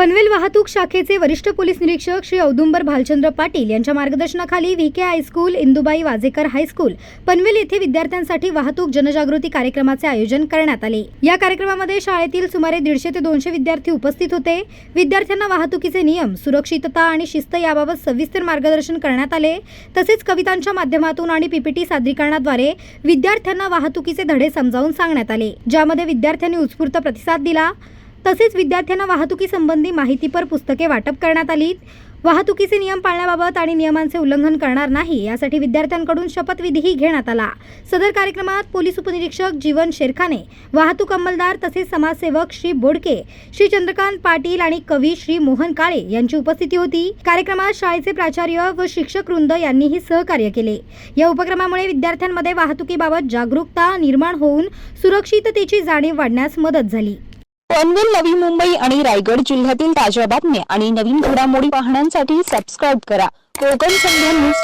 पनवेल वाहतूक शाखेचे वरिष्ठ पोलीस निरीक्षक श्री औदुंबर भालचंद्र पाटील यांच्या मार्गदर्शनाखाली VK high school, Indubai Wajekar high school, Panvel येथे विद्यार्थ्यांसाठी वाहतूक जनजागृती कार्यक्रमाचे आयोजन करण्यात आले। या कार्यक्रमामध्ये शाळेतील सुमारे 150 ते 200 विद्यार्थी उपस्थित होते। विद्यार्थ्यांना वाहतुकीचे नियम, सुरक्षितता आणि शिस्त याबाबत सविस्तर मार्गदर्शन करण्यात आले। तसेच कवितांच्या माध्यमातून आणि पीपीटी सादरीकरणाद्वारे विद्यार्थ्यांना वाहतुकीचे धडे समजावून सांगण्यात आले, ज्यामध्ये विद्यार्थ्यांनी उत्स्फूर्त प्रतिसाद दिला। तसेच विद्यार्थ्यांना वाहतुकी संबंधी माहितीपर पुस्तके वाटप करण्यात आली। वाहतुकीचे नियम पाळण्याबाबत आणि नियमांचे उल्लंघन करणार नाही यासाठी विद्यार्थ्यांकडून शपथविधीही घेण्यात आला। सदर कार्यक्रमात पोलीस उपनिरीक्षक जीवन शेरखाने, वाहतूक अंमलदार तसेच समाजसेवक श्री बोडके, श्री चंद्रकांत पाटील आणि कवी श्री मोहन काळे यांची उपस्थिती होती। कार्यक्रमात शाळेचे प्राचार्य व शिक्षक वृंद यांनीही सहकार्य केले। या उपक्रमामुळे विद्यार्थ्यांमध्ये वाहतुकीबाबत जागरूकता निर्माण होऊन सुरक्षिततेची जाणीव वाढण्यास मदत झाली। पनवेल, नवी मुंबई आणि रायगड जिल्ह्यातील ताज्या बातम्या आणि नवीन घडामोडी पाहण्यासाठी सबस्क्राइब करा कोकण संध्या न्यूज चॅनल।